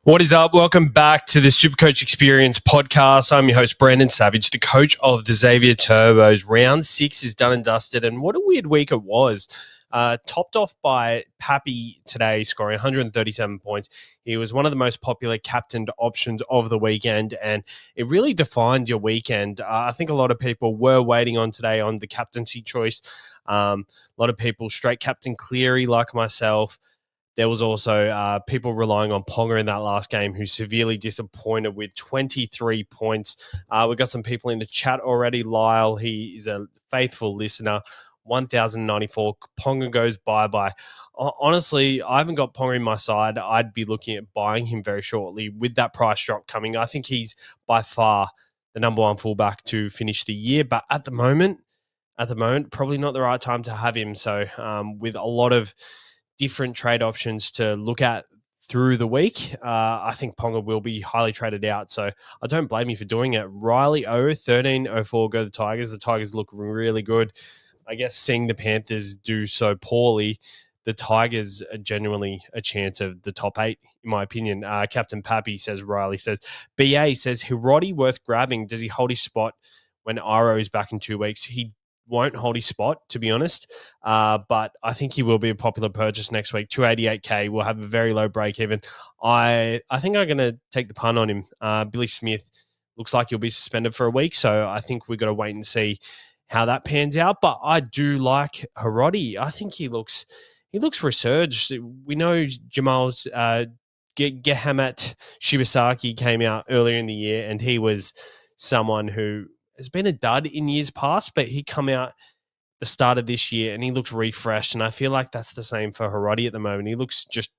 What is up? Welcome back to the SuperCoach Experience podcast. I'm your host, Brandon Savage, the coach of the Xavier Turbos. Round 6 is done and dusted, and what a weird week it was. Topped off by Pappy today, scoring 137 points. He was one of the most popular captained options of the weekend, and it really defined your weekend. I think a lot of people were waiting on today on the captaincy choice. A lot of people straight captain Cleary, like myself. There was also people relying on Ponga in that last game who severely disappointed with 23 points. We've got some people in the chat already. Lyle, he is a faithful listener. 1,094. Ponga goes bye-bye. Honestly, I haven't got Ponga in my side. I'd be looking at buying him very shortly with that price drop coming. I think he's by far the number one fullback to finish the year. But at the moment, probably not the right time to have him. So with a lot of different trade options to look at through the week, I think Ponga will be highly traded out. So I don't blame you for doing it. Riley O, 1304, go the Tigers. The Tigers look really good. I guess seeing the Panthers do so poorly, the Tigers are genuinely a chance of the top 8, in my opinion. Captain Pappy says, Riley says, BA says, Hiroti worth grabbing. Does he hold his spot when Iro is back in 2 weeks? He won't hold his spot, to be honest. But I think he will be a popular purchase next week. 288K will have a very low break even. I think I'm going to take the punt on him. Billy Smith looks like he'll be suspended for a week, so I think we've got to wait and see how that pans out. But I do like Hiroti. I think he looks resurged. We know Jamal's Gehamat Shibasaki came out earlier in the year, and he was someone who has been a dud in years past, but he come out the start of this year and he looks refreshed. And I feel like that's the same for Hiroti at the moment. He looks just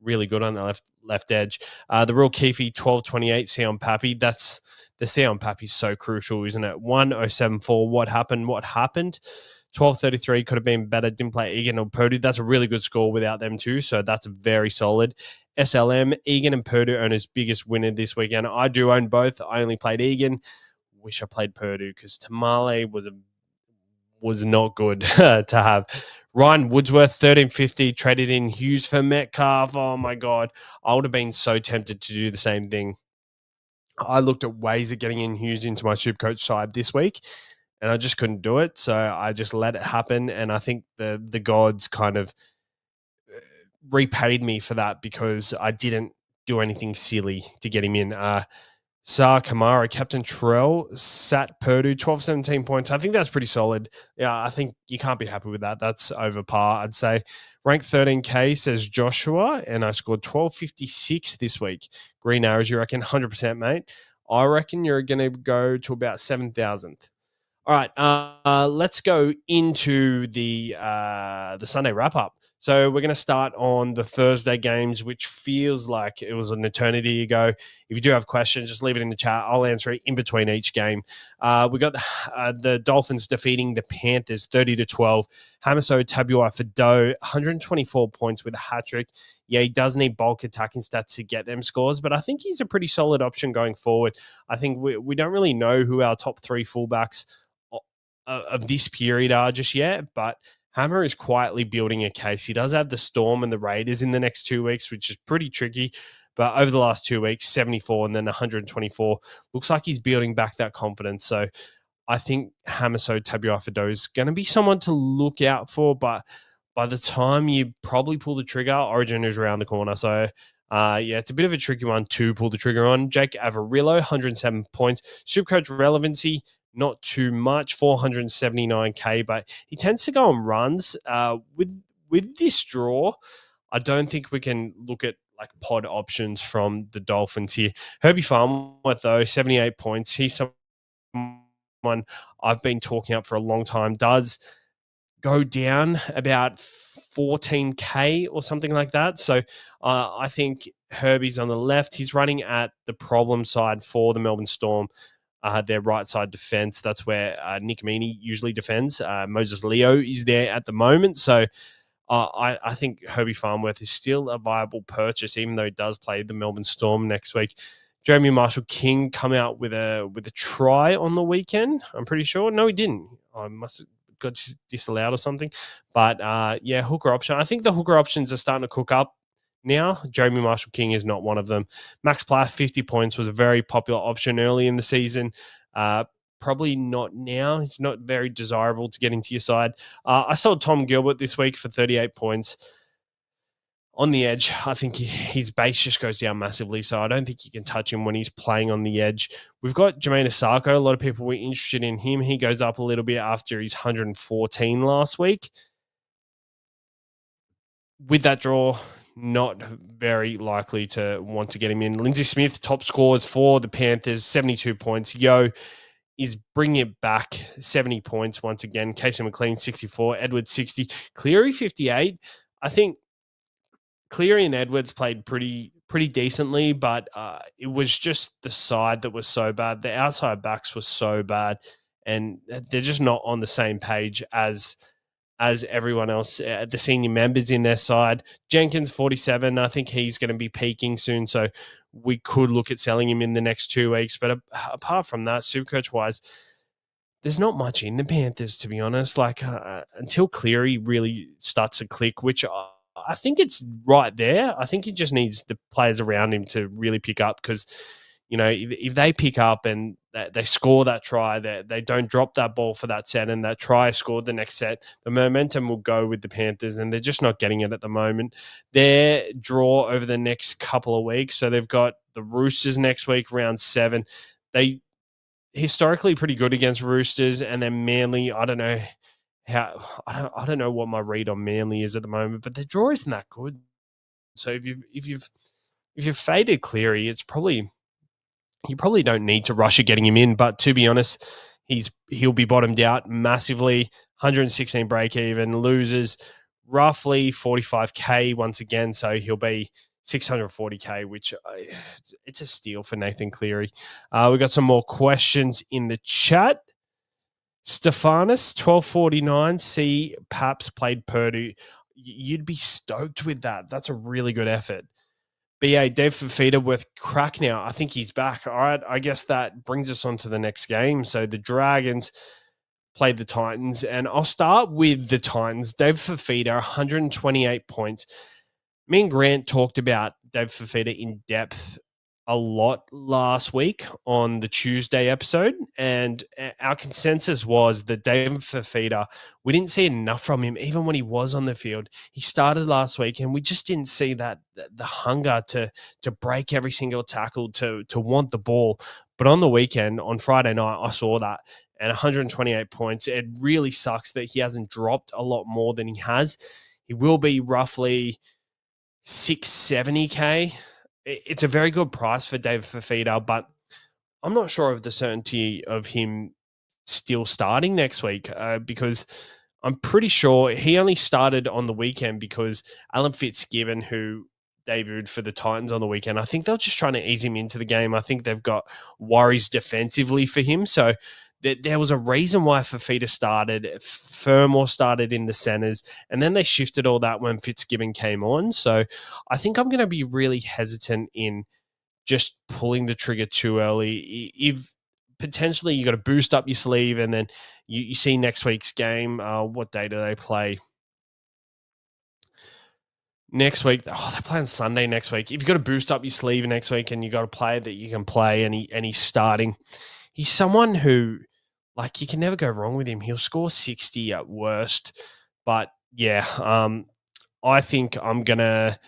really good on the left edge. The real Keefe 1228 C on Pappy. That's the C on Pappy is so crucial, isn't it? 1074. What happened? 1233 could have been better. Didn't play Egan or Purdue. That's a really good score without them too. So that's very solid. SLM, Egan and Purdue owners' biggest winner this weekend. I do own both. I only played Egan. Wish I played Purdue because Tamale was not good to have. Ryan Woodsworth, 1350, traded in Hughes for Metcalf. Oh, my God. I would have been so tempted to do the same thing. I looked at ways of getting in Hughes into my SuperCoach side this week, and I just couldn't do it. So I just let it happen, and I think the gods kind of repaid me for that because I didn't do anything silly to get him in. Sar Kamara, Captain Terrell, sat Purdue, 17 points. I think that's pretty solid. Yeah, I think you can't be happy with that. That's over par, I'd say. Rank 13K, says Joshua, and I scored 1256 this week. Green arrows, you reckon? 100%, mate. I reckon you're going to go to about 7,000. All right, let's go into the Sunday wrap-up. So we're going to start on the Thursday games, which feels like it was an eternity ago. If you do have questions, just leave it in the chat. I'll answer it in between each game. We got the Dolphins defeating the Panthers 30-12. Hamiso Tabuai-Fidow, 124 points with a hat-trick. Yeah, he does need bulk attacking stats to get them scores, but I think he's a pretty solid option going forward. I think we don't really know who our top 3 fullbacks of this period are just yet, but Hammer is quietly building a case. He does have the Storm and the Raiders in the next 2 weeks, which is pretty tricky. But over the last 2 weeks, 74 and then 124. Looks like he's building back that confidence. So I think Hamiso Tabuai-Fidow is going to be someone to look out for. But by the time you probably pull the trigger, Origin is around the corner. So yeah, it's a bit of a tricky one to pull the trigger on. Jake Avarillo, 107 points. Supercoach relevancy, not too much, 479K, but he tends to go on runs. With this draw, I don't think we can look at like pod options from the Dolphins here. Herbie Farmworth, though, 78 points. He's someone I've been talking up for a long time. Does go down about 14K or something like that. So I think Herbie's on the left. He's running at the problem side for the Melbourne Storm. Their right side defense. That's where Nick Meaney usually defends. Moses Leo is there at the moment. So I think Herbie Farmworth is still a viable purchase, even though he does play the Melbourne Storm next week. Jeremy Marshall-King come out with a try on the weekend, I'm pretty sure. No, he didn't. I must have got disallowed or something. But yeah, hooker option. I think the hooker options are starting to cook up now. Jeremy Marshall-King is not one of them. Max Plath, 50 points, was a very popular option early in the season. Probably not now. It's not very desirable to get into your side. I sold Tom Gilbert this week for 38 points. On the edge, I think his base just goes down massively, so I don't think you can touch him when he's playing on the edge. We've got Jermaine Asako. A lot of people were interested in him. He goes up a little bit after his 114 last week. With that draw, not very likely to want to get him in. Lindsay Smith, top scores for the Panthers, 72 points. Yo is bringing it back, 70 points once again. Casey McLean, 64. Edwards, 60. Cleary, 58. I think Cleary and Edwards played pretty decently, but it was just the side that was so bad. The outside backs were so bad, and they're just not on the same page as everyone else, the senior members in their side. Jenkins, 47. I think he's going to be peaking soon, so we could look at selling him in the next 2 weeks. But apart from that, Supercoach-wise, there's not much in the Panthers, to be honest. Like, until Cleary really starts to click, which I think it's right there. I think he just needs the players around him to really pick up, because, you know, if they pick up and they score that try, they don't drop that ball for that set, and that try scored the next set, the momentum will go with the Panthers, and they're just not getting it at the moment. Their draw over the next couple of weeks, so they've got the Roosters next week, round 7. They historically pretty good against Roosters, and then Manly, I don't know what my read on Manly is at the moment, but their draw isn't that good. So if you've faded Cleary, it's probably, you probably don't need to rush at getting him in. But to be honest, he'll be bottomed out massively. 116 break even, loses roughly 45k once again, so he'll be 640k, which it's a steal for Nathan Cleary. We've got some more questions in the chat. Stephanus, 1249, see Paps played Purdue. You'd be stoked with that. That's a really good effort. BA, Dave Fafita with crack now. I think he's back. All right, I guess that brings us on to the next game. So the Dragons played the Titans, and I'll start with the Titans. Dave Fafita, 128 points. Me and Grant talked about Dave Fafita in depth a lot last week on the Tuesday episode, and our consensus was that David Fafita, we didn't see enough from him even when he was on the field. He started last week, and we just didn't see that the hunger to break every single tackle, to want the ball. But on the weekend, on Friday night, I saw that, and 128 points. It really sucks that he hasn't dropped a lot more than he has. He will be roughly 670k. It's a very good price for David Fafita, but I'm not sure of the certainty of him still starting next week, because I'm pretty sure he only started on the weekend because Alan Fitzgibbon, who debuted for the Titans on the weekend, I think they're just trying to ease him into the game. I think they've got worries defensively for him. So there was a reason why Fafita started. Fermor started in the centers, and then they shifted all that when Fitzgibbon came on. So I think I'm going to be really hesitant in just pulling the trigger too early. If potentially you got to boost up your sleeve, and then you see next week's game. What day do they play? Next week, they're playing Sunday next week. If you've got to boost up your sleeve next week and you got a player that you can play, and he's starting, he's someone who, like, you can never go wrong with him. He'll score 60 at worst. But yeah, I think I'm just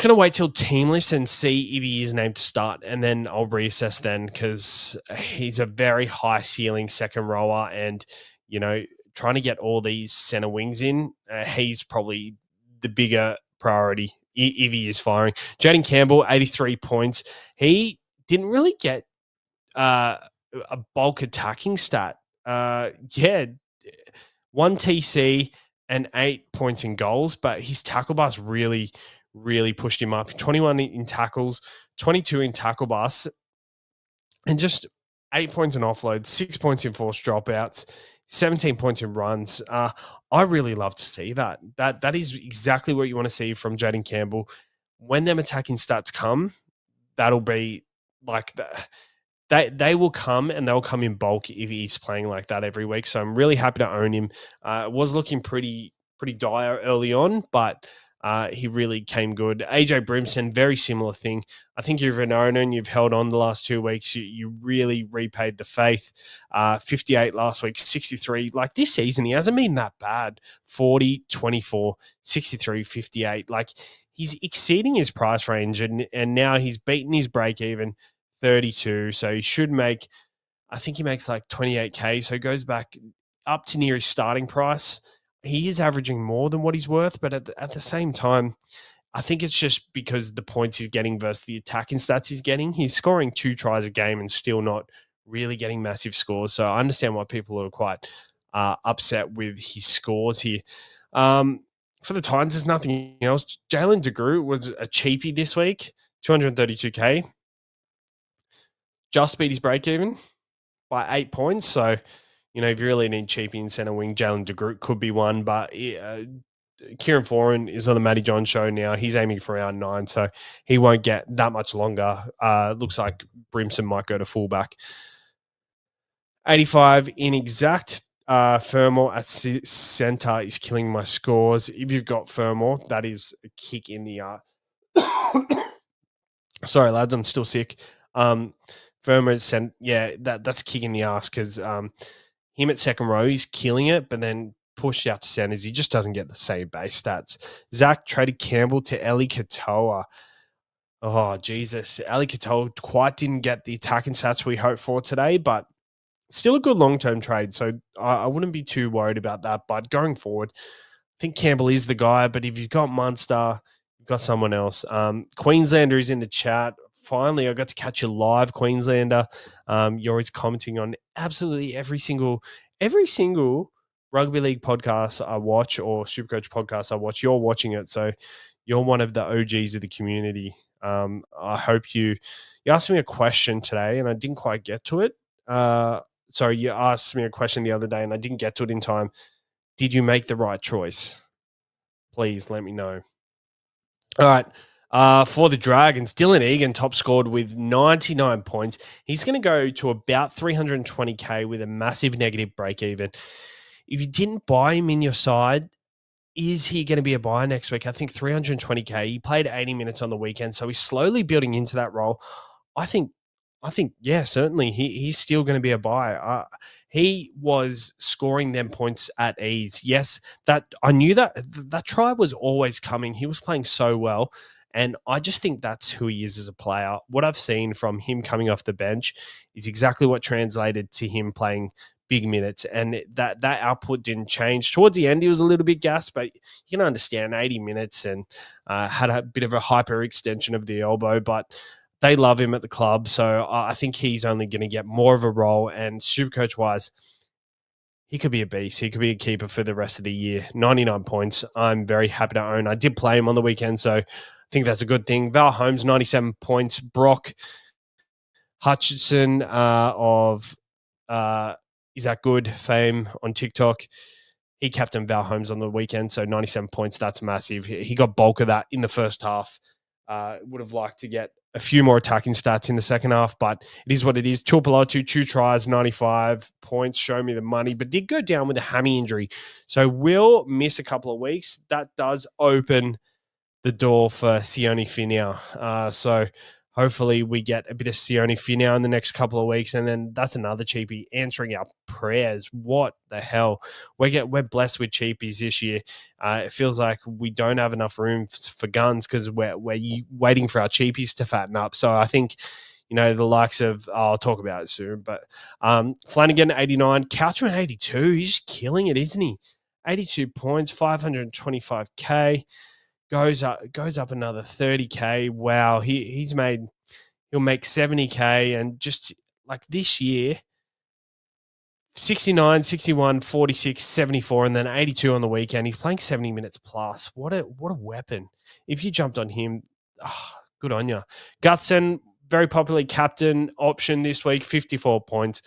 gonna wait till team list and see if he is named to start, and then I'll reassess then, because he's a very high ceiling second rower, and you know, trying to get all these center wings in, he's probably the bigger priority if he is firing. Jaden Campbell, 83 points. He didn't really get a bulk attacking stat. 1 TC and 8 points in goals, but his tackle bus really pushed him up. 21 in tackles, 22 in tackle bus, and just 8 points in offloads, 6 points in forced dropouts, 17 points in runs. I really love to see that. That is exactly what you want to see from Jaden Campbell. When them attacking stats come, that'll be like they will come, and they'll come in bulk if he's playing like that every week. So I'm really happy to own him. It was looking pretty dire early on, but He really came good. AJ Brimson, very similar thing. I think you're an owner and you've held on the last 2 weeks. You really repaid the faith. 58 last week, 63. Like this season, he hasn't been that bad. 40, 24, 63, 58. Like he's exceeding his price range and now he's beaten his break even 32. So he should make, I think he makes like 28K. So he goes back up to near his starting price. He is averaging more than what he's worth, but at the same time, I think it's just because the points he's getting versus the attacking stats he's getting. He's scoring 2 tries a game and still not really getting massive scores. So I understand why people are quite upset with his scores here. For the Titans, there's nothing else. Jalen DeGroot was a cheapie this week, 232K. Just beat his break even by 8 points. So, if you really need cheapie in centre wing, Jalen DeGroot could be one. But Kieran Foran is on the Matty John show now. He's aiming for round 9, so he won't get that much longer. Looks like Brimson might go to fullback. 85 inexact. Fermor at centre is killing my scores. If you've got Fermor, that is a kick in the Sorry, lads, I'm still sick. Fermor that's kicking the ass because him at second row, he's killing it, but then pushed out to centers, he just doesn't get the same base stats. Zach traded Campbell to Eli Katoa. Oh, Jesus. Eli Katoa quite didn't get the attacking stats we hoped for today, but still a good long-term trade, so I wouldn't be too worried about that. But going forward, I think Campbell is the guy, but if you've got Munster, you've got someone else. Queenslander is in the chat. Finally, I got to catch you live, Queenslander. You're always commenting on absolutely every single rugby league podcast I watch or SuperCoach podcast I watch. You're watching it, so you're one of the OGs of the community. I hope you asked me a question today, and I didn't quite get to it. Sorry, you asked me a question the other day, and I didn't get to it in time. Did you make the right choice? Please let me know. All right. For the Dragons, Dylan Egan top scored with 99 points. He's going to go to about 320K with a massive negative break even. If you didn't buy him in your side, is he going to be a buy next week? I think 320K. He played 80 minutes on the weekend, so he's slowly building into that role. I think, yeah, certainly he's still going to be a buy. He was scoring them points at ease. Yes, that I knew that try was always coming. He was playing so well, and I just think that's who he is as a player. What I've seen from him coming off the bench is exactly what translated to him playing big minutes, and that output didn't change. Towards the end, he was a little bit gassed, but you can understand 80 minutes and had a bit of a hyperextension of the elbow, but they love him at the club, so I think he's only going to get more of a role. And Supercoach-wise, he could be a beast. He could be a keeper for the rest of the year. 99 points. I'm very happy to own. I did play him on the weekend, so I think that's a good thing. Val Holmes, 97 points. Brock Hutchinson of Is That Good fame on TikTok. He captained Val Holmes on the weekend, so 97 points. That's massive. He got bulk of that in the first half. Would have liked to get a few more attacking stats in the second half, but it is what it is. Tuapolotu, 2 tries, 95 points. Show me the money, but did go down with a hammy injury. So will miss a couple of weeks. That does open the door for Sione Finau. So hopefully we get a bit of Sione Finau in the next couple of weeks, and then that's another cheapie answering our prayers. What the hell? We're blessed with cheapies this year. It feels like we don't have enough room for guns because we're waiting for our cheapies to fatten up. So I think, the likes of, I'll talk about it soon, but Flanagan, 89, Couchman, 82. He's just killing it, isn't he? 82 points, 525K. Goes up another 30K. Wow, he'll make 70K, and just like this year, 69, 61, 46, 74, and then 82 on the weekend. He's playing 70 minutes plus. What a weapon. If you jumped on him, good on you. Gutson, very popularly captain option this week, 54 points.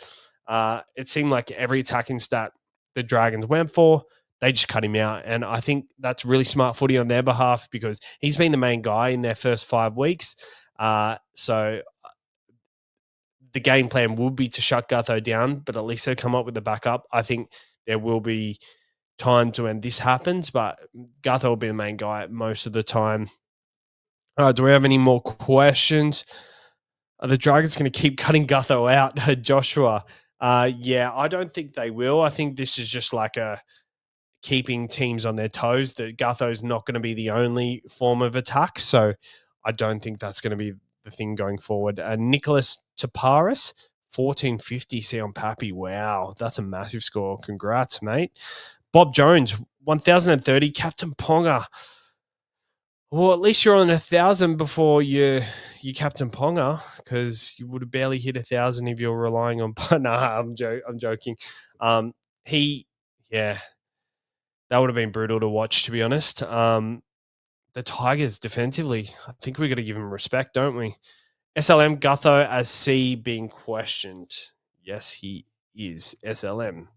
It seemed like every attacking stat the Dragons went for, they just cut him out. And I think that's really smart footy on their behalf because he's been the main guy in their first 5 weeks. So the game plan will be to shut Gutho down, but at least they'll come up with the backup. I think there will be times when this happens, but Gutho will be the main guy most of the time. All right, do we have any more questions? Are the Dragons going to keep cutting Gutho out, Joshua? Yeah, I don't think they will. I think this is just like a keeping teams on their toes. That Gutho's not going to be the only form of attack, so I don't think that's going to be the thing going forward. Nicholas Taparis, 1450 see on Pappy. Wow, that's a massive score. Congrats, mate. Bob Jones, 1030. Captain Ponga. Well, at least you're on 1,000 before you Captain Ponga, because you would have barely hit 1,000 if you're relying on. Nah, I'm joking. Yeah, that would have been brutal to watch, to be honest. The Tigers defensively, I think we got to give them respect, don't we? SLM Gutho as C being questioned. Yes, he is SLM.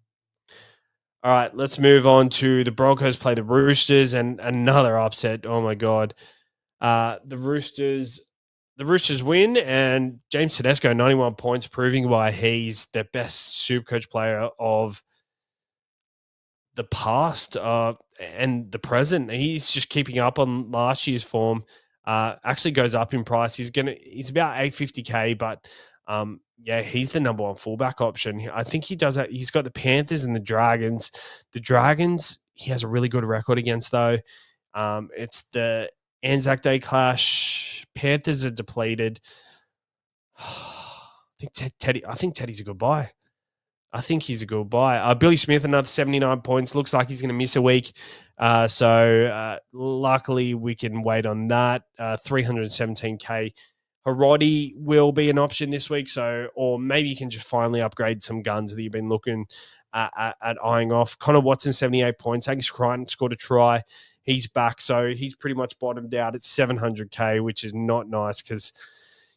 All right, let's move on to the Broncos play the Roosters, and another upset. Oh my god. The Roosters win, and James Tedesco, 91 points, proving why he's the best Supercoach player of the past and the present. He's just keeping up on last year's form. Actually goes up in price. He's about 850K, but yeah, he's the number one fullback option. I think he does that. He's got the Panthers and the Dragons. The Dragons, he has a really good record against, though. It's the Anzac Day clash. Panthers are depleted. I think Teddy's a good buy. I think he's a good buy. Billy Smith, another 79 points. Looks like he's going to miss a week. So luckily we can wait on that. 317K. Harodi will be an option this week. Or maybe you can just finally upgrade some guns that you've been looking at eyeing off. Connor Watson, 78 points. Angus Crichton scored a try. He's back. So he's pretty much bottomed out at 700K, which is not nice because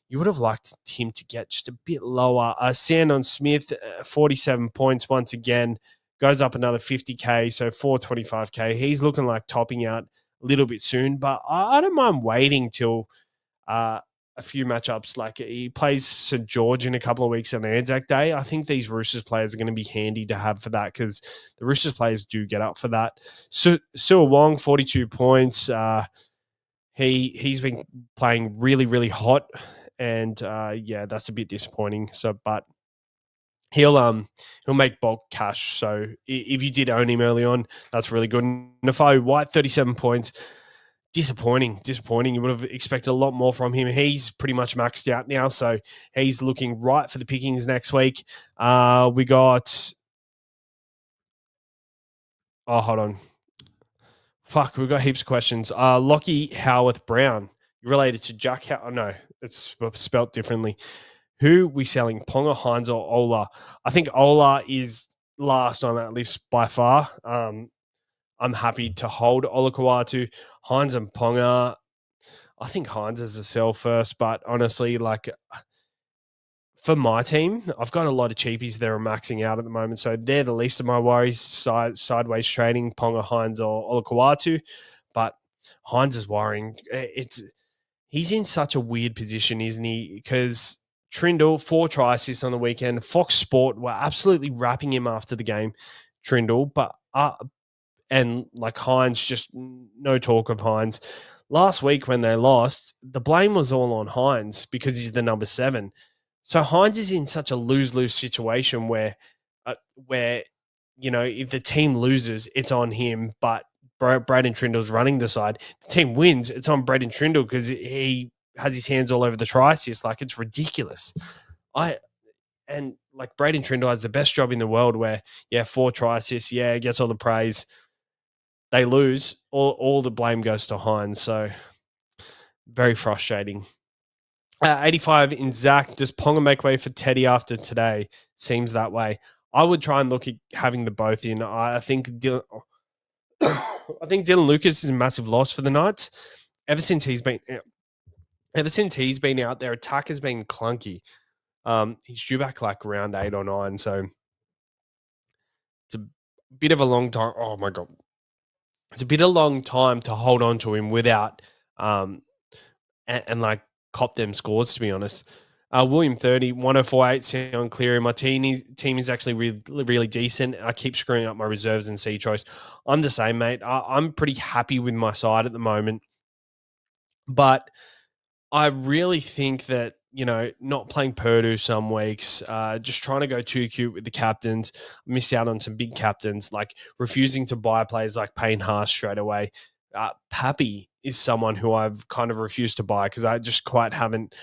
you would have liked him to get just a bit lower. Sandon Smith, 47 points once again, goes up another 50K, so 425K. He's looking like topping out a little bit soon, but I don't mind waiting till a few matchups. Like he plays St. George in a couple of weeks on Anzac Day. I think these Roosters players are going to be handy to have for that because the Roosters players do get up for that. Sua Wong, 42 points. He's been playing really, really hot. And yeah, that's a bit disappointing. But he'll make bulk cash. So if you did own him early on, that's really good. Nafai White, 37 points. Disappointing. You would have expected a lot more from him. He's pretty much maxed out now, so he's looking right for the pickings next week. We got. Oh, hold on. Fuck, we've got heaps of questions. Lockie Howarth Brown, related to Jack. No, it's spelt differently. Who we selling, Ponga, Hines, or Ola? I think Ola is last on that list by far. I'm happy to hold Olakawatu. Hines and Ponga, I think Hines is a sell first, but honestly, like for my team, I've got a lot of cheapies that are maxing out at the moment, so they're the least of my worries. Sideways trading, Ponga, Hines, or Olakawatu, but Hines is worrying. He's in such a weird position, isn't he? Because Trindle, 4 try assists on the weekend. Fox Sport were absolutely wrapping him after the game, Trindle, but and like Hines, just no talk of Hines. Last week when they lost, the blame was all on Hines because he's the number 7. So Hines is in such a lose-lose situation where if the team loses, it's on him, but Braden Trindle's running the side. If the team wins, it's on Braden Trindle because he has his hands all over the try assist. Like, it's ridiculous. Braden Trindle has the best job in the world where, 4 try assists, gets all the praise. They lose, all the blame goes to Hines. So very frustrating. 85 in Zach. Does Ponga make way for Teddy after today? Seems that way. I would try and look at having the both in. I think Dylan Lucas is a massive loss for the Knights. Ever since he's been out, their attack has been clunky. He's due back like round 8 or 9, so it's a bit of a long time. Oh my god, it's a bit of a long time to hold on to him without and like cop them scores, to be honest. William 30, 104.8, Sound Cleary. My team is actually really, really decent. I keep screwing up my reserves and C choice. I'm the same, mate. I'm pretty happy with my side at the moment. But I really think that, not playing Purdue some weeks, just trying to go too cute with the captains, miss out on some big captains, like refusing to buy players like Payne Haas straight away. Pappy is someone who I've kind of refused to buy because I just quite haven't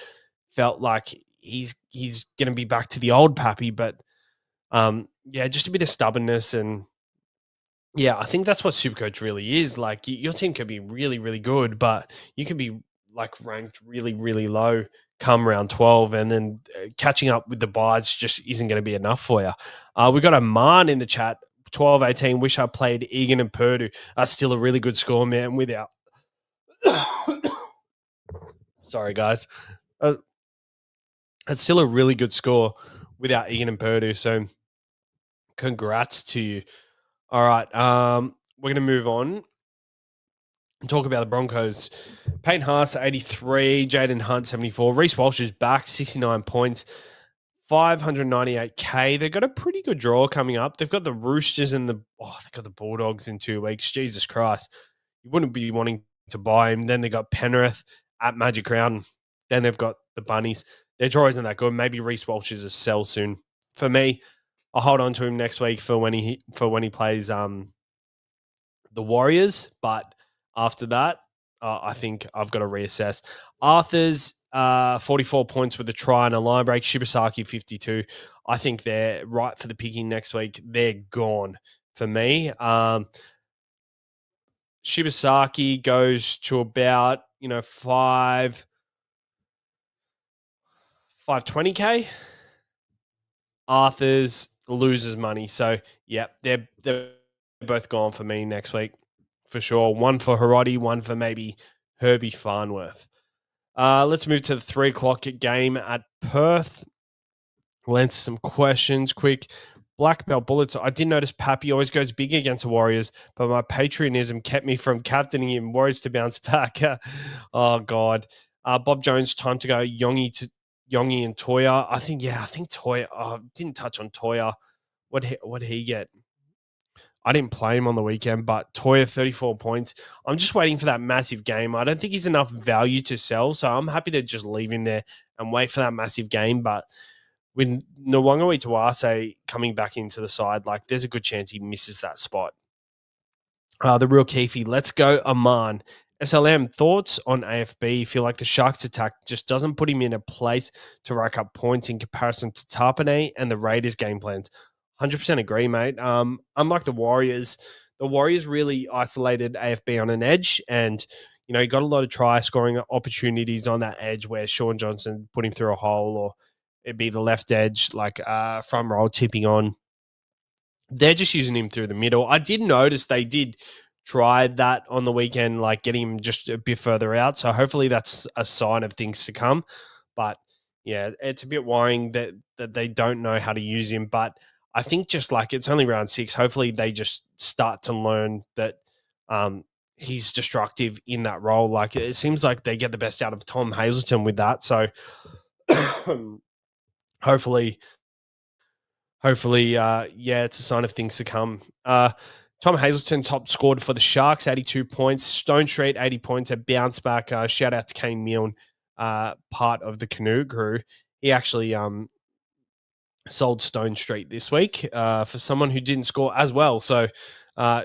felt like he's going to be back to the old Pappy. But yeah, just a bit of stubbornness. And yeah, I think that's what Supercoach really is. Like your team could be really, really good, but you could be like ranked really, really low come round 12, and then catching up with the buys just isn't going to be enough for you. We got a Man in the chat, 12-18. Wish I played Egan and Purdue. That's still a really good score, man, without. Sorry, guys. It's still a really good score without Egan and Purdue. So congrats to you. All right. We're going to move on and talk about the Broncos. Payne Haas, 83. Jaden Hunt, 74. Reece Walsh is back, 69 points. 598K. They've got a pretty good draw coming up. They've got the Roosters and they've got the Bulldogs in 2 weeks. Jesus Christ. You wouldn't be wanting to buy him. Then they got Penrith at Magic Round. Then they've got the Bunnies. Their draw isn't that good. Maybe Reece Walsh is a sell soon. For me, I'll hold on to him next week for when he plays the Warriors. But after that, I think I've got to reassess. Arthur's 44 points with a try and a line break. Shibasaki 52. I think they're right for the picking next week. They're gone for me. Shibasaki goes to about 520K. Arthur's loses money. So yeah, they're both gone for me next week for sure. One for Hiroti, one for maybe Herbie Farnworth. Let's move to the 3:00 game at Perth. We'll answer some questions quick. Black Belt Bullets. I did notice Pappy always goes big against the Warriors, but my patriotism kept me from captaining him. Warriors to bounce back. Oh, God. Bob Jones, time to go. Yongi and Toya. I think Toya. Didn't touch on Toya. What did he get? I didn't play him on the weekend, but Toya, 34 points. I'm just waiting for that massive game. I don't think he's enough value to sell, so I'm happy to just leave him there and wait for that massive game. But with Nwanga Tuase coming back into the side, like there's a good chance he misses that spot. The real Keefe, let's go, Aman. SLM, thoughts on AFB? Feel like the Sharks attack just doesn't put him in a place to rack up points in comparison to Tarpanay and the Raiders' game plans. 100% agree, mate. Unlike the Warriors really isolated AFB on an edge, and he got a lot of try scoring opportunities on that edge where Sean Johnson put him through a hole, or it'd be the left edge, like front roll tipping on. They're just using him through the middle. I did notice they did try that on the weekend, like getting him just a bit further out. So hopefully that's a sign of things to come. But yeah, it's a bit worrying that they don't know how to use him. But I think just like it's only round 6. Hopefully they just start to learn that he's destructive in that role. Like it seems like they get the best out of Tom Hazelton with that. So hopefully, it's a sign of things to come. Tom Hazelton top scored for the Sharks, 82 points. Stone Street, 80 points, a bounce back. Shout out to Kane Milne, part of the Canoe crew. He actually sold Stone Street this week for someone who didn't score as well. So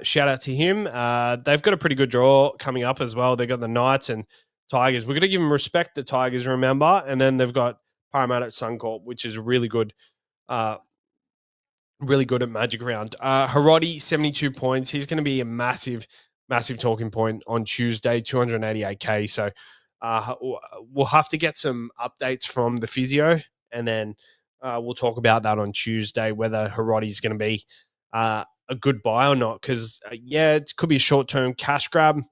shout out to him. They've got a pretty good draw coming up as well. They've got the Knights and Tigers. We're going to give them respect, the Tigers, remember. And then they've got Parramatta at Suncorp, which is really good at Magic Round. Hiroti, 72 points. He's going to be a massive, massive talking point on Tuesday, 288K. So we'll have to get some updates from the physio, and then we'll talk about that on Tuesday, whether Hiroti is going to be a good buy or not. Because, it could be a short-term cash grab.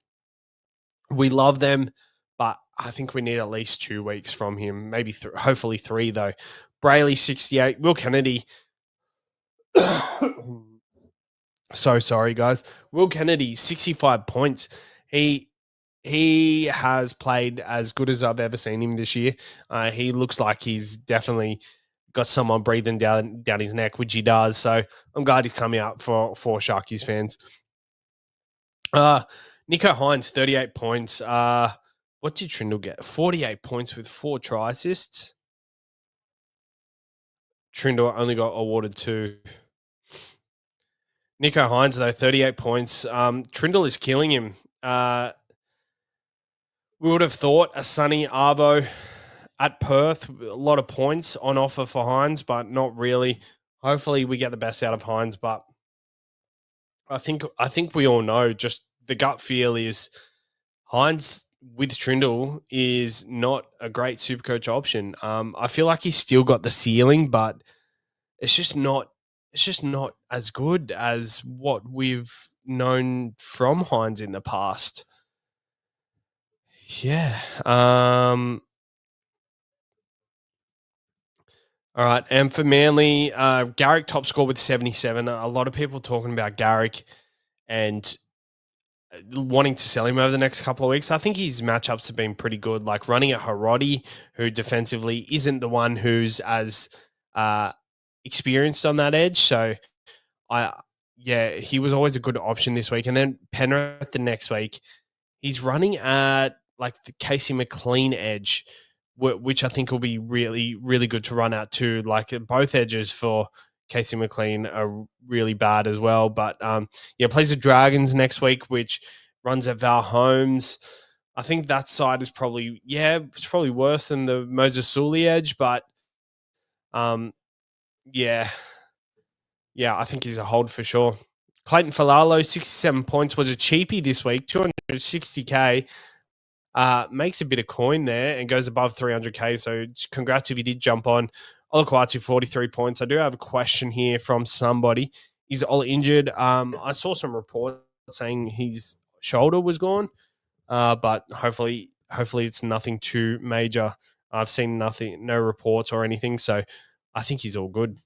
We love them, but I think we need at least 2 weeks from him, maybe hopefully 3, though. Brayley, 68. Will Kennedy, so sorry, guys. Will Kennedy, 65 points. He he has played as good as I've ever seen him this year. He looks like he's definitely got someone breathing down his neck, which he does. So I'm glad he's coming out for Sharkies fans. Uh, Nico Hines, 38 points. What did Trindle get? 48 points with 4 try assists. Trindle only got awarded 2. Nico Hines, though, 38 points. Trindle is killing him. We would have thought a sunny Arvo at Perth, a lot of points on offer for Hines, but not really. Hopefully, we get the best out of Hines, but I think we all know. Just the gut feel is Hines with Trindle is not a great Supercoach option. I feel like he's still got the ceiling, but it's just not. It's just not as good as what we've known from Hines in the past. Yeah. All right. And for Manly, Garrick top score with 77. A lot of people talking about Garrick and wanting to sell him over the next couple of weeks. I think his matchups have been pretty good. Like running at Harodi, who defensively isn't the one who's as experienced on that edge. So he was always a good option this week. And then Penrith the next week, he's running at like the Casey McLean edge, which I think will be really, really good to run out too. Like both edges for Casey McLean are really bad as well. But plays the Dragons next week, which runs at Val Holmes. I think that side is probably, it's probably worse than the Moses Sully edge, but yeah, I think he's a hold for sure. Clayton Falalo, 67 points, was a cheapie this week, 260K. Makes a bit of coin there and goes above 300K. So congrats if you did jump on. Olakwatu, 43 points. I do have a question here from somebody. He's all injured. I saw some reports saying his shoulder was gone, but hopefully it's nothing too major. I've seen no reports or anything, so I think he's all good.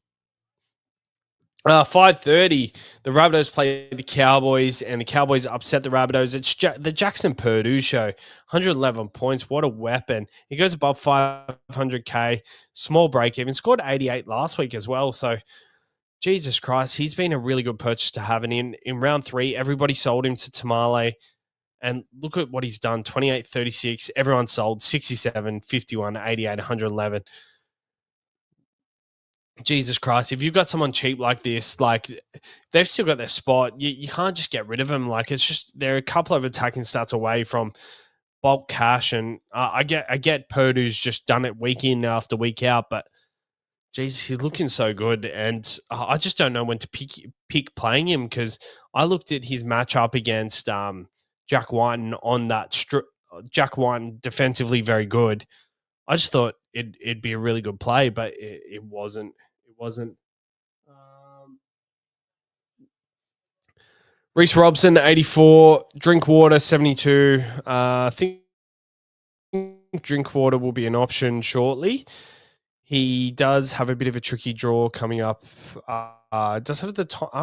5:30, the Rabbitohs play the Cowboys, and the Cowboys upset the Rabbitohs. It's the Jackson Purdue show, 111 points. What a weapon! He goes above 500K, small break even. Scored 88 last week as well. So, Jesus Christ, he's been a really good purchase to have. And in round 3, everybody sold him to Tamale. And look at what he's done, 28, 36. Everyone sold 67, 51, 88, 111. Jesus Christ, if you've got someone cheap like this, like they've still got their spot, you can't just get rid of them. Like it's just they're a couple of attacking stats away from bulk cash, and I get Purdue's just done it week in after week out, but geez, he's looking so good, and I just don't know when to pick playing him because I looked at his matchup against Jack Whiten on that Jack Whiten defensively very good. I just thought it'd be a really good play, but it wasn't. It wasn't. Reece Robson, 84. Drinkwater, 72. I think Drinkwater will be an option shortly. He does have a bit of a tricky draw coming up. Does have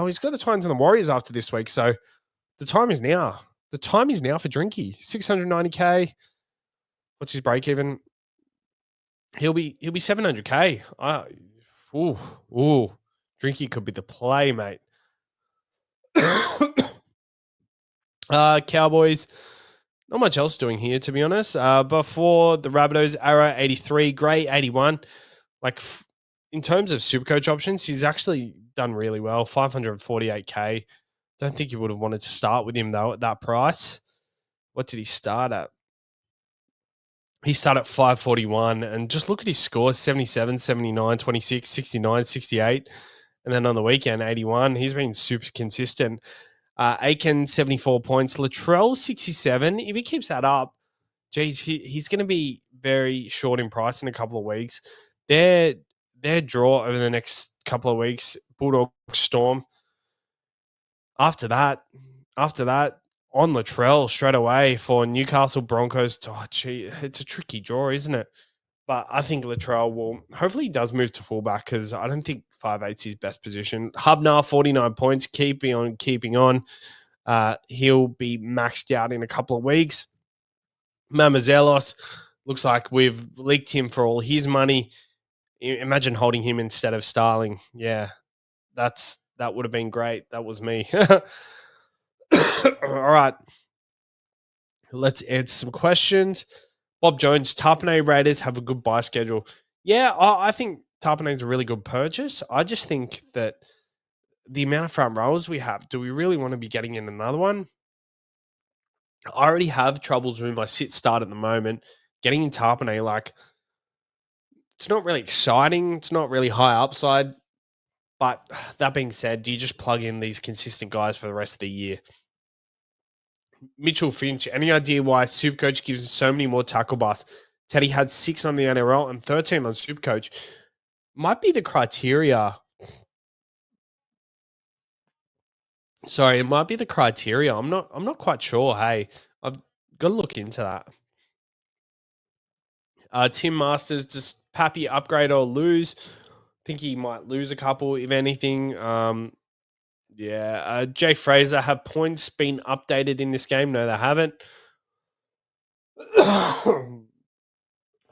he's got the Titans and the Warriors after this week, so the time is now. The time is now for Drinky. 690K. What's his break even? He'll be 700K. Drinky could be the play, mate. Cowboys, not much else doing here, to be honest. Before the Rabbitohs, Arrow 83, Gray 81. Like in terms of Supercoach options, he's actually done really well. 548K. Don't think you would have wanted to start with him though at that price. What did he start at? He started at 541, and just look at his scores: 77, 79, 26, 69, 68. And then on the weekend, 81. He's been super consistent. Aiken, 74 points. Latrell, 67. If he keeps that up, geez, he's going to be very short in price in a couple of weeks. Their draw over the next couple of weeks, Bulldog Storm. After that, on Latrell straight away for Newcastle Broncos. Oh, gee, it's a tricky draw, isn't it? But I think Latrell will, hopefully he does move to fullback because I don't think 5'8's his best position. Hubner, 49 points, keeping on. He'll be maxed out in a couple of weeks. Mamazelos looks like we've leaked him for all his money. Imagine holding him instead of Starling. Yeah, that would have been great. That was me. All right, let's answer some questions. Bob Jones, Tarpanay Raiders have a good buy schedule. Yeah, I think Tarpanay is a really good purchase. I just think that the amount of front rows we have, do we really want to be getting in another one? I already have troubles with my sit start at the moment. Getting in Tarpanay, like, it's not really exciting. It's not really high upside. But that being said, do you just plug in these consistent guys for the rest of the year? Mitchell Finch, any idea why Supercoach gives so many more tackle busts? Teddy had 6 on the NRL and 13 on Supercoach. Might be the criteria. Sorry, it might be the criteria. I'm not quite sure. Hey, I've got to look into that. Tim Masters, just Pappy upgrade or lose? Think he might lose a couple, if anything. Yeah. Jay Fraser, have points been updated in this game? No, they haven't.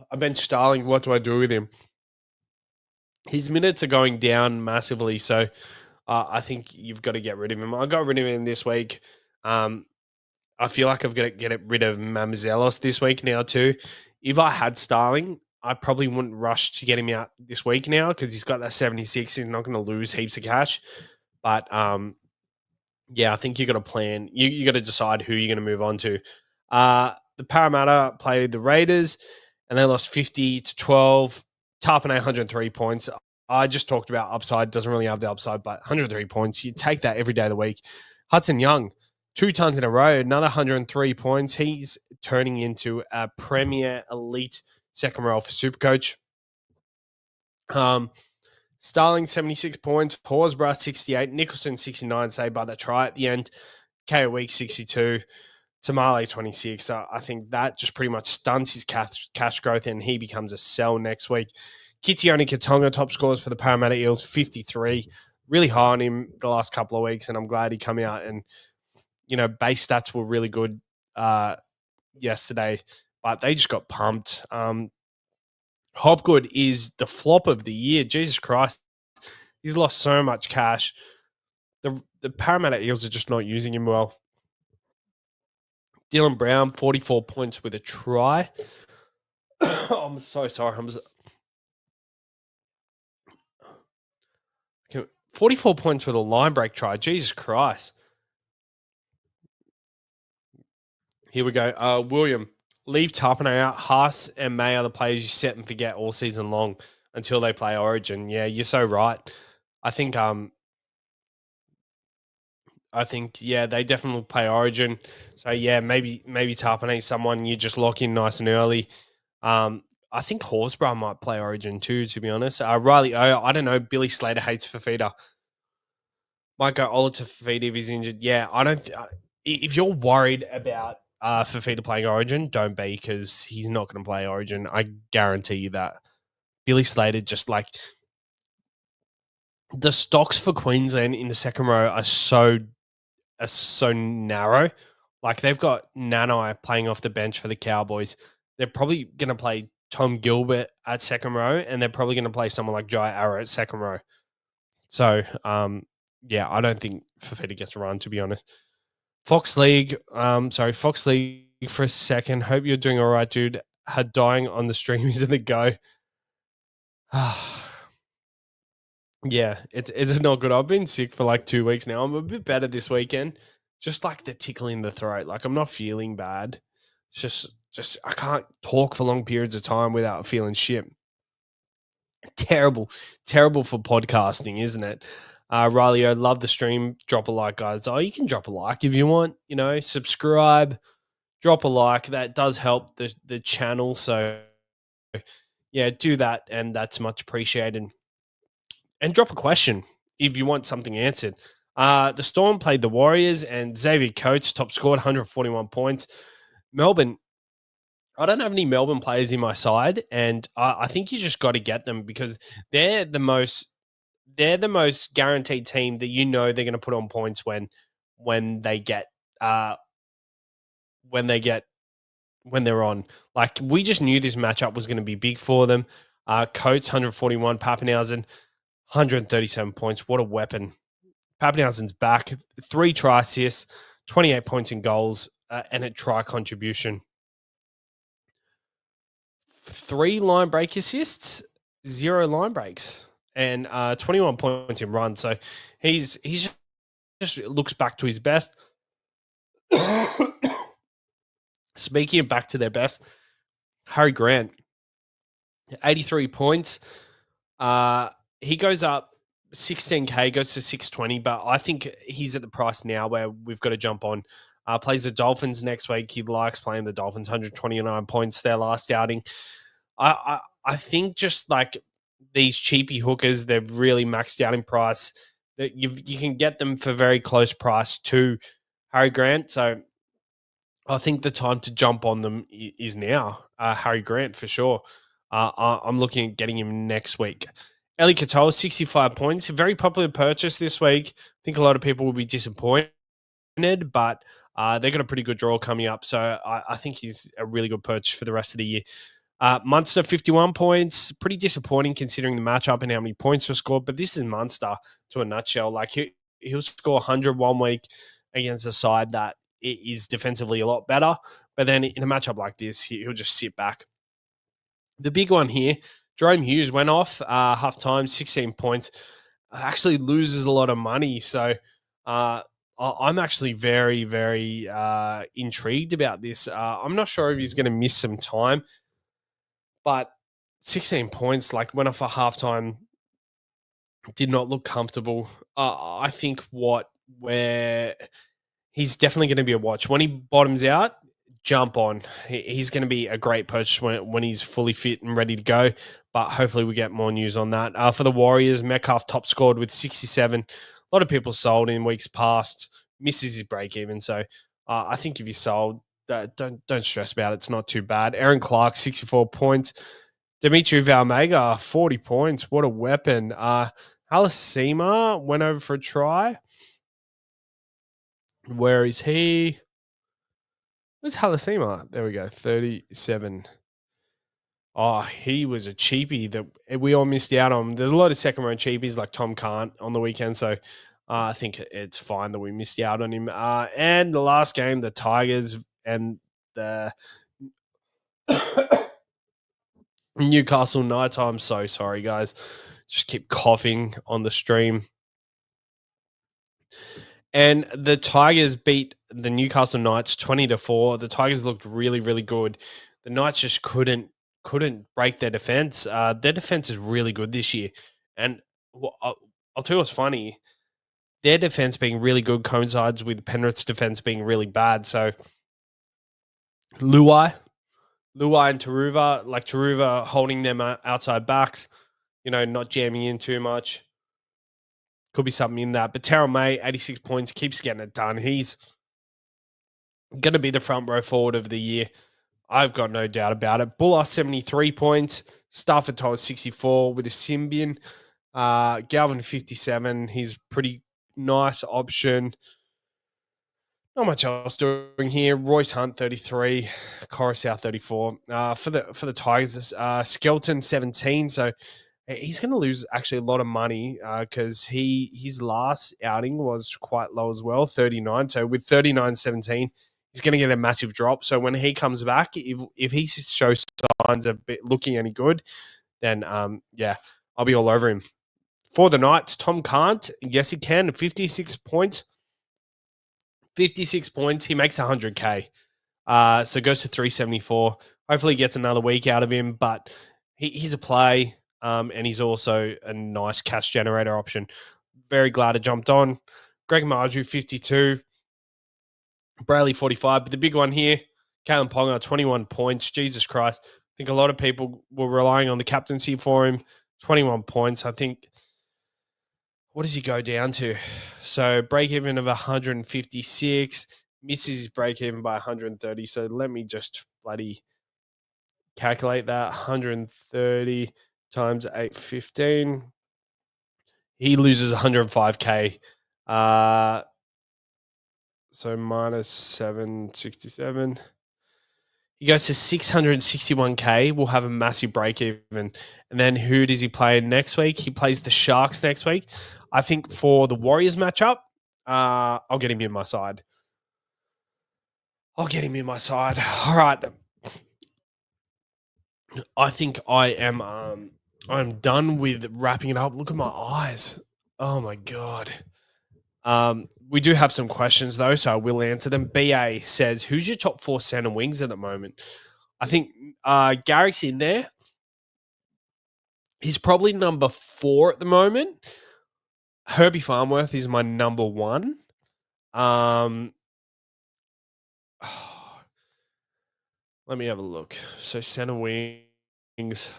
I bench Starling. What do I do with him? His minutes are going down massively, so I think you've got to get rid of him. I got rid of him this week. I feel like I've got to get rid of Mamazelos this week now too. If I had Starling, I probably wouldn't rush to get him out this week now because he's got that 76. He's not going to lose heaps of cash. But yeah, I think you got to plan. You got to decide who you're going to move on to. The Parramatta played the Raiders and they lost 50-12. Tarpane 103 points. I just talked about upside. Doesn't really have the upside, but 103 points. You take that every day of the week. Hudson Young, 2 tons in a row, another 103 points. He's turning into a premier elite second row for Supercoach. Starling, 76 points. Horsburgh, 68. Nicholson, 69, saved by that try at the end. KO Week, 62. Tamale, 26. I think that just pretty much stunts his cash growth and he becomes a sell next week. Kitione Katonga, top scores for the Parramatta Eels, 53. Really high on him the last couple of weeks, and I'm glad he come out and, base stats were really good yesterday, but they just got pumped. Hopgood is the flop of the year. Jesus Christ. He's lost so much cash. The Parramatta Eels are just not using him well. Dylan Brown, 44 points with a try. I'm so sorry. 44 points with a line break try. Jesus Christ. Here we go. William, leave Tarpanay out. Haas and May are the players you set and forget all season long until they play Origin. Yeah, you're so right. I think they definitely play Origin. So yeah, maybe Tarpanay someone you just lock in nice and early. I think Horsburgh might play Origin too, to be honest. Riley I don't know. Billy Slater hates Fafita. Might go Ola to Fafita if he's injured. Yeah, I don't. If you're worried about Fafita playing Origin, don't be because he's not going to play Origin. I guarantee you that. Billy Slater just like the stocks for Queensland in the second row are so narrow. Like they've got Nanai playing off the bench for the Cowboys. They're probably going to play Tom Gilbert at second row, and they're probably going to play someone like Jai Arrow at second row. So, yeah, I don't think Fafita gets a run, to be honest. Fox League for a second. Hope you're doing all right, dude. Had dying on the stream is in the go. Yeah, it's not good. I've been sick for like 2 weeks now. I'm a bit better this weekend. Just like the tickle in the throat. Like I'm not feeling bad. It's just I can't talk for long periods of time without feeling shit. Terrible for podcasting, isn't it? Riley, I love the stream. Drop a like, guys. Oh, you can drop a like if you want. Subscribe, drop a like. That does help the channel. So yeah, do that, and that's much appreciated. And drop a question if you want something answered. The Storm played the Warriors, and Xavier Coates top scored 141 points. Melbourne, I don't have any Melbourne players in my side, and I think you just got to get them because they're the most guaranteed team that they're going to put on points when they get when they're on. Like, we just knew this matchup was going to be big for them. Coates, 141, Pappenhausen, 137 points. What a weapon. Pappenhausen's back, 3 try assists, 28 points in goals, and a try contribution. 3 line break assists, 0 line breaks, and 21 points in runs. So he's just looks back to his best. Speaking of back to their best, Harry Grant, 83 points. He goes up 16K, goes to 620, but I think he's at the price now where we've got to jump on. Plays the Dolphins next week. He likes playing the Dolphins, 129 points their last outing. I think just like these cheapy hookers, they're really maxed out in price. That you can get them for very close price to Harry Grant. So I think the time to jump on them is now. Harry Grant for sure. I'm looking at getting him next week. Eli Katoa, 65 points. A very popular purchase this week. I think a lot of people will be disappointed, but they've got a pretty good draw coming up. So I think he's a really good purchase for the rest of the year. Munster, 51 points. Pretty disappointing considering the matchup and how many points were scored. But this is Munster to a nutshell. Like, he'll score 100 one week against a side that is defensively a lot better. But then in a matchup like this, he'll just sit back. The big one here, Jerome Hughes went off half time, 16 points. Actually loses a lot of money. So I'm actually very, very intrigued about this. I'm not sure if he's going to miss some time. But 16 points, like, went off at halftime, did not look comfortable. I think where he's definitely going to be a watch. When he bottoms out, jump on. He's going to be a great purchase when he's fully fit and ready to go. But hopefully we get more news on that. For the Warriors, Metcalf top scored with 67. A lot of people sold in weeks past, misses his break even. So I think if you sold, don't stress about it. It's not too bad. Aaron Clark, 64 points. Dimitri Valmega, 40 points. What a weapon. Halasima went over for a try. Where is he? Where's Halasima? There we go, 37. Oh, he was a cheapie that we all missed out on. There's a lot of second round cheapies like Tom Kant on the weekend, so I think it's fine that we missed out on him. And the last game, the Tigers and the Newcastle Knights. I'm so sorry, guys. Just keep coughing on the stream. And the Tigers beat the Newcastle Knights 20-4. The Tigers looked really, really good. The Knights just couldn't break their defense. Their defense is really good this year. And I'll tell you what's funny. Their defense being really good coincides with Penrith's defense being really bad. So Luai and Taruva, like Taruva holding them outside backs, not jamming in too much. Could be something in that. But Terrell May, 86 points, keeps getting it done. He's going to be the front row forward of the year. I've got no doubt about it. Buller, 73 points. Stafford 64 with a Symbian. Galvin, 57. He's pretty nice option. Not much else doing here. Royce Hunt, 33. Coruscant, 34. For the Tigers, Skelton, 17. So he's going to lose actually a lot of money because his last outing was quite low as well, 39. So with 39-17, he's going to get a massive drop. So when he comes back, if he shows signs of looking any good, then I'll be all over him. For the Knights, Tom Kant, yes he can, 56 points. 56 points, he makes 100K. So goes to 374. Hopefully he gets another week out of him, but he's a play, and he's also a nice cash generator option. Very glad I jumped on. Greg Marju, 52. Brayley, 45. But the big one here, Kalen Ponga, 21 points. Jesus Christ. I think a lot of people were relying on the captaincy for him. 21 points. I think, what does he go down to? So break even of 156. Misses his break even by 130. So let me just bloody calculate that. 130 times 815. He loses 105K. So minus 767. He goes to 661K. We'll have a massive break even. And then who does he play next week? He plays the Sharks next week. I think for the Warriors matchup, I'll get him in my side. All right. I think I'm done with wrapping it up. Look at my eyes. Oh my God. We do have some questions though, so I will answer them. BA says, who's your top 4 center wings at the moment? I think Garrick's in there. He's probably number 4 at the moment. Herbie Farnworth is my number 1. Let me have a look. So center wings.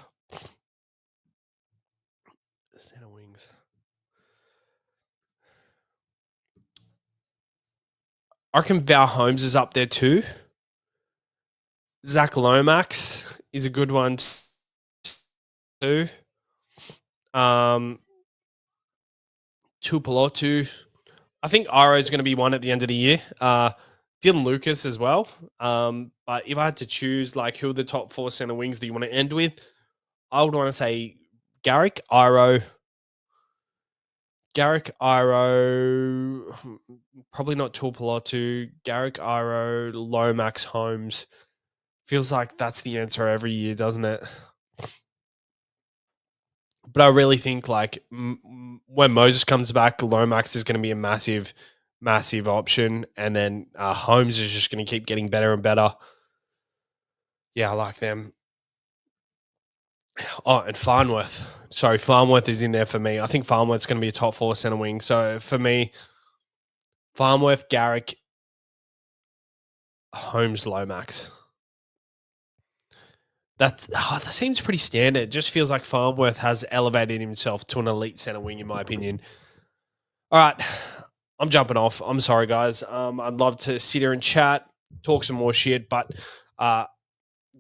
Center wings. I reckon Val Holmes is up there too. Zach Lomax is a good one too. Tupelotu. I think Iro is going to be one at the end of the year. Dylan Lucas as well. But if I had to choose like who are the top 4 center wings that you want to end with, I would want to say Garrick, Iro, probably not Tupelotu, Garrick, Iro, Lomax, Holmes. Feels like that's the answer every year, doesn't it? But I really think like when Moses comes back, Lomax is going to be a massive, massive option. And then Holmes is just going to keep getting better and better. Yeah, I like them. Oh, and Farnworth. Sorry, Farnworth is in there for me. I think Farnworth's going to be a top 4 center wing. So for me, Farnworth, Garrick, Holmes, Lomax. That seems pretty standard. It just feels like Farnworth has elevated himself to an elite center wing, in my opinion. All right, I'm jumping off. I'm sorry, guys. I'd love to sit here and chat, talk some more shit, but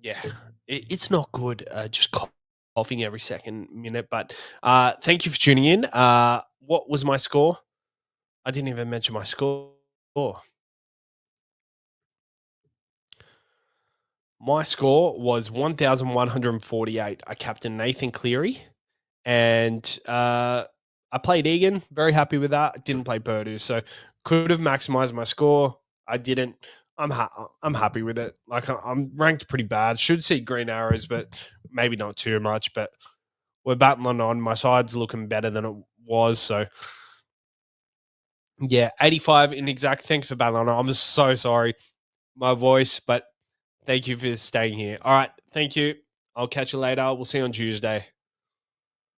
yeah, it's not good. Just coughing every second minute. But thank you for tuning in. What was my score? I didn't even mention my score. My score was 1,148. I captained Nathan Cleary, and I played Egan. Very happy with that. Didn't play Purdue, so could have maximized my score. I didn't. I'm happy with it. Like I'm ranked pretty bad. Should see green arrows, but maybe not too much. But we're battling on. My side's looking better than it was. So yeah, 85 in exact. Thanks for battling on. I'm so sorry, my voice, but thank you for staying here. All right. Thank you. I'll catch you later. We'll see you on Tuesday.